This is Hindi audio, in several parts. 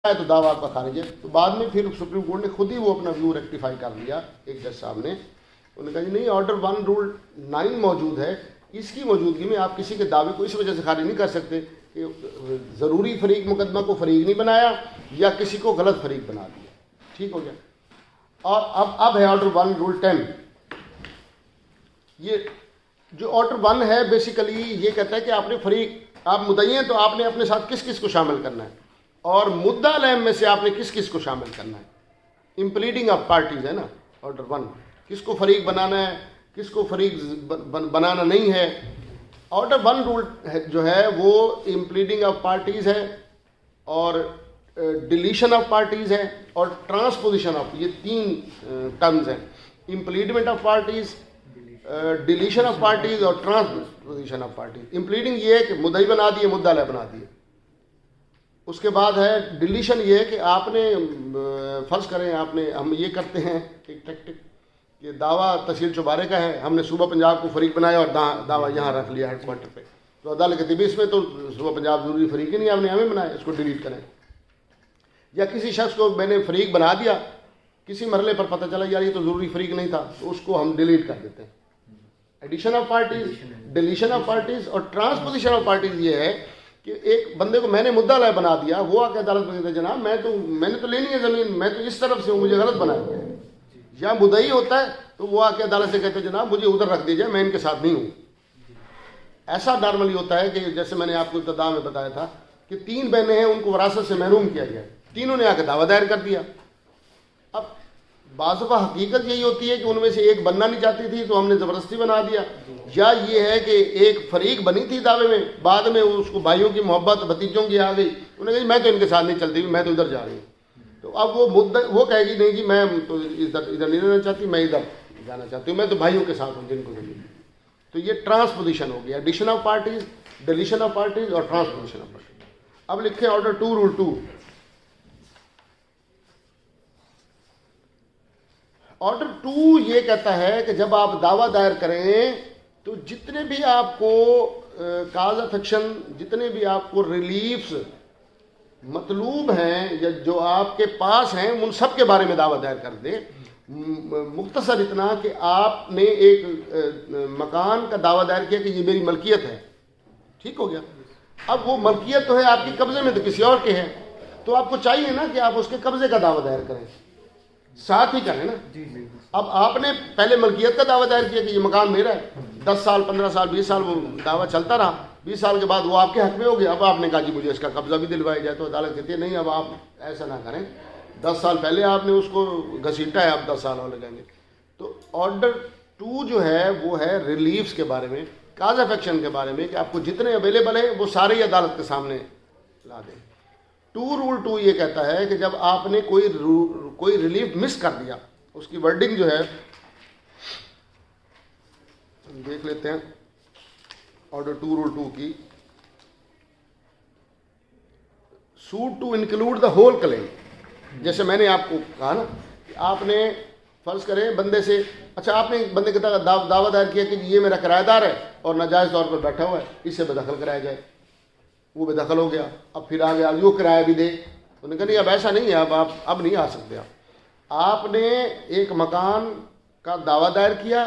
है तो दावा आपका खारिज है। तो बाद में फिर सुप्रीम कोर्ट ने खुद ही वो अपना व्यू रेक्टिफाई कर लिया एक जज साहब ने। उन्होंने कहा जी नहीं, ऑर्डर 1 रूल 9 मौजूद है, इसकी मौजूदगी में आप किसी के दावे को इस वजह से खारिज नहीं कर सकते कि ज़रूरी फरीक मुकदमा को फरीक नहीं बनाया या किसी को गलत फरीक बना दिया। ठीक हो गया। और अब है ऑर्डर 1 रूल 10। ये जो ऑर्डर 1 है बेसिकली ये कहता है कि आपने फरीक, आप मुद्दई हैं तो आपने अपने साथ किस किस को शामिल करना है, और मुद्दा अलैम में से आपने किस किस को शामिल करना है। इम्प्लीडिंग ऑफ पार्टीज है ना ऑर्डर 1, किसको फरीक बनाना है, किसको फरीक बनाना नहीं है। ऑर्डर 1 रूल जो है वो इम्प्लीडिंग ऑफ पार्टीज है और डिलीशन ऑफ पार्टीज है और ट्रांसपोजिशन ऑफ, ये 3 टर्म्स हैं। Impleadment of parties, deletion of parties और ट्रांसपोजिशन ऑफ पार्टीज। इम्प्लीडिंग ये है कि मुद्दई बना दिए, मुद्दा अलग बना दिए। उसके बाद है डिलीशन, ये है कि आपने फर्ज करें आपने, हम ये करते हैं एक टैक्टिक, ये दावा तहसील चौबारे का है, हमने सूबा पंजाब को फरीक बनाया और दावा यहाँ रख लिया हेडक्वार्टर पे, तो अदालत कहती है इसमें तो सूबा पंजाब जरूरी फरीक ही नहीं, आपने हमें बनाया, इसको डिलीट करें। या किसी शख्स को मैंने फरीक बना दिया, किसी मरले पर पता चला यार ये तो ज़रूरी फरीक नहीं था, तो उसको हम डिलीट कर देते हैं। Addition of parties, deletion of parties और ट्रांसपोजिशन ऑफ पार्टीज ये है कि एक बंदे को मैंने मुद्दा अलग बना दिया, वो आके अदालत में कहते जनाब मैंने तो लेनी है ज़मीन, मैं तो इस तरफ से हूँ, मुझे गलत बनाया गया है। या मुद्दई होता है तो वो आके अदालत से कहते जनाब मुझे उधर रख दीजिए, मैं इनके साथ नहीं हूँ। ऐसा नॉर्मली होता है कि जैसे मैंने आपको इब्तिदा में बताया था कि 3 बहनें हैं, उनको विरासत से महरूम किया गया, तीनों ने आकर दावा दायर कर दिया। अब बाज़ दफ़ा हकीकत यही होती है कि उनमें से एक बनना नहीं चाहती थी तो हमने ज़बरदस्ती बना दिया, या ये है कि एक फरीक बनी थी दावे में, बाद में उसको भाइयों की मोहब्बत भतीजों की आ गई, उन्होंने कहा मैं तो इनके साथ नहीं चलती, मैं तो इधर जा रही हूँ। तो अब वो कहेगी नहीं जी मैं तो इधर नहीं रहना चाहती, मैं इधर जाना चाहती हूँ, मैं तो भाइयों के साथ हूँ जिनको नहीं। तो ये ट्रांसपोजिशन हो गया, addition of parties, deletion of parties और ट्रांसपोजिशन ऑफ पार्टीज। अब लिखे ऑर्डर 2 रूल 2। ऑर्डर 2 ये कहता है कि जब आप दावा दायर करें तो जितने भी आपको काज ऑफ एक्शन, जितने भी आपको रिलीफ्स मतलूब हैं या जो आपके पास हैं, उन सब के बारे में दावा दायर कर दे। मुख्तसर इतना कि आपने एक मकान का दावा दायर किया कि ये मेरी मलकियत है, ठीक हो गया। अब वो मलकियत तो है आपकी कब्जे में, तो किसी और के है, तो आपको चाहिए ना कि आप उसके कब्जे का दावा दायर करें, साथ ही करें ना। अब आपने पहले मलकियत का दावा दायर किया कि ये मकान मेरा है, 10 साल 15 साल 20 साल वो दावा चलता रहा, 20 साल के बाद वो आपके हक में हो गया। अब आपने कहा जी मुझे इसका कब्जा भी दिलवाया जाए, तो अदालत कहती है नहीं अब आप ऐसा ना करें, 10 साल पहले आपने उसको घसीटा है, अब 10 साल और लगेंगे। तो ऑर्डर 2 जो है वो है रिलीफ्स के बारे में, काज ऑफ एक्शन के बारे में, कि आपको जितने अवेलेबल है वो सारे ही अदालत के सामने ला दें। 2 रूल 2 ये कहता है कि जब आपने कोई रिलीफ मिस कर दिया, उसकी वर्डिंग जो है देख लेते हैं ऑर्डर 2 रूल 2 की। Suit to include the whole claim, जैसे मैंने आपको कहा ना कि आपने फर्ज करें बंदे से, अच्छा आपने बंदे के दावा दायर किया कि ये मेरा किराएदार है और नाजायज़ तौर पर बैठा हुआ है, इससे बेदखल कराया जाए, वो बेदखल हो गया। अब फिर आ गया वो किराया भी दे, उन्होंने कहा नहीं अब ऐसा नहीं है, अब नहीं आ सकते। आपने एक मकान का दावा दायर किया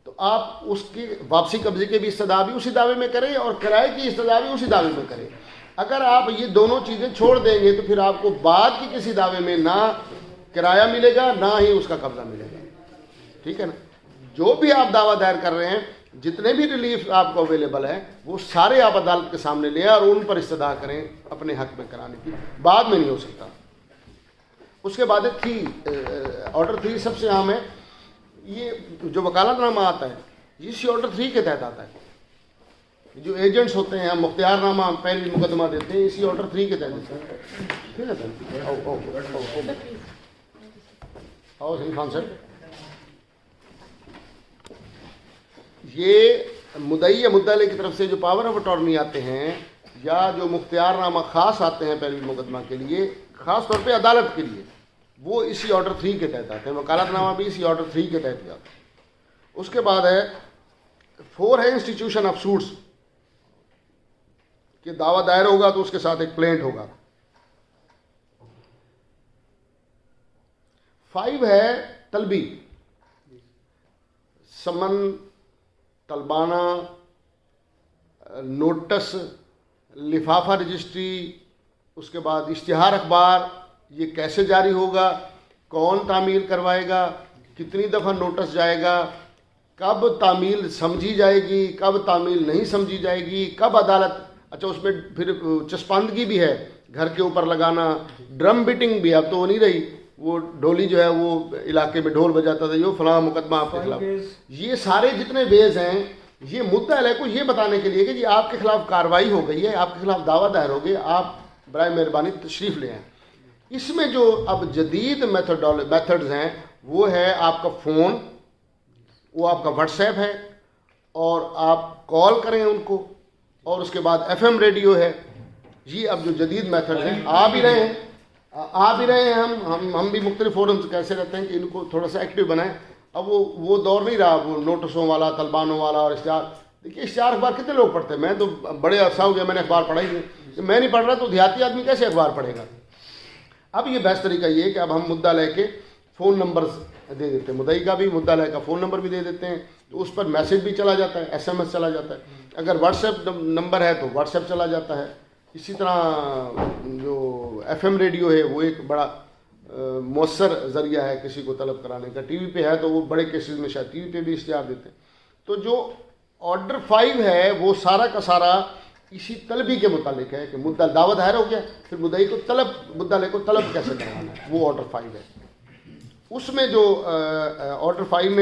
तो आप उसकी वापसी कब्जे की भी इस्तदा भी उसी दावे में करें और किराए की इस्तदा भी उसी दावे में करें। अगर आप ये दोनों चीज़ें छोड़ देंगे तो फिर आपको बाद की किसी दावे में ना किराया मिलेगा ना ही उसका कब्जा मिलेगा, ठीक है ना। जो भी आप दावा दायर कर रहे हैं, जितने भी रिलीफ आपको अवेलेबल है, वो सारे आप अदालत के सामने ले और उन पर इस्तदा करें अपने हक में कराने की, बाद में नहीं हो सकता। उसके बाद 3 ऑर्डर 3 सबसे आम है, ये जो वकालतनामा आता है इसी ऑर्डर 3 के तहत आता है। जो एजेंट्स होते हैं, मुख्तियारनामा पहले मुकदमा देते हैं, इसी ऑर्डर 3 के तहत, ठीक है सर। आओ खान सर, ये मुद्दई या मुद्दाले की तरफ से जो पावर ऑफ अटॉर्नी आते हैं या जो मुख्तियारनामा ख़ास आते हैं पहले मुकदमा के लिए, ख़ास तौर पे अदालत के लिए, वो इसी ऑर्डर 3 के तहत आते हैं। वकालतनामा भी इसी ऑर्डर 3 के तहत आता है। उसके बाद है 4 है इंस्टीट्यूशन ऑफ सूट्स, कि दावा दायर होगा तो उसके साथ एक प्लेंट होगा। 5 है तलबी, समन, तलबाना, नोटिस, लिफाफा रजिस्ट्री, उसके बाद इश्तिहार अखबार, ये कैसे जारी होगा, कौन तामील करवाएगा, कितनी दफ़ा नोटिस जाएगा, कब तामील समझी जाएगी, कब तामील नहीं समझी जाएगी, कब अदालत, अच्छा उसमें फिर चस्पांदगी भी है, घर के ऊपर लगाना, ड्रम बीटिंग भी अब तो हो नहीं रही, वो ढोली जो है वो इलाके में ढोल बजाता था, यो फलां मुकदमा आपके खिलाफ। ये सारे जितने वेज हैं ये मुद्दा अलग को ये बताने के लिए कि जी आपके खिलाफ कार्रवाई हो गई है, आपके खिलाफ दावा दायर हो गया, आप बराए मेहरबानी तशरीफ़ ले आएँ। इसमें जो अब जदीद मेथड्स हैं वो है आपका फ़ोन, वो आपका व्हाट्सएप है, और आप कॉल करें उनको, और उसके बाद FM रेडियो है। ये अब जो जदीद मेथड हैं आ भी रहे हैं, हम भी मुख्तलिफ फोरम्स कैसे रहते हैं कि इनको थोड़ा सा एक्टिव बनाएं। अब वो दौर नहीं रहा वो नोटिसों वाला, तलबानों वाला और इश्तिहार। देखिए इश्तिहार अखबार कितने लोग पढ़ते हैं, मैं तो बड़े अरसा हो गया मैंने अखबार पढ़ा ही नहीं, मैं नहीं पढ़ रहा तो देहाती आदमी कैसे अखबार पढ़ेगा। अब ये बेस्ट तरीका ये है कि अब हम मुद्दा लेके फ़ोन नंबर दे देते हैं, मुद्दई का भी, मुद्दा ले का फ़ोन नंबर भी दे देते हैं, तो उस पर मैसेज भी चला जाता है, SMS चला जाता है। अगर व्हाट्सएप नंबर है तो व्हाट्सएप चला जाता है। इसी तरह जो FM रेडियो है वो एक बड़ा मौसर ज़रिया है किसी को तलब कराने का। TV पे है तो वो बड़े केसेस में शायद TV पे भी इश्तिहार देते हैं। तो जो ऑर्डर 5 है वो सारा का सारा इसी तलबी के मुतालिक है कि मुद्दा दावा दायर हो गया, फिर मुद्दई को तलब, मुद्दा को तलब कैसे करवाना है, वो ऑर्डर 5 है। उसमें जो ऑर्डर 5 में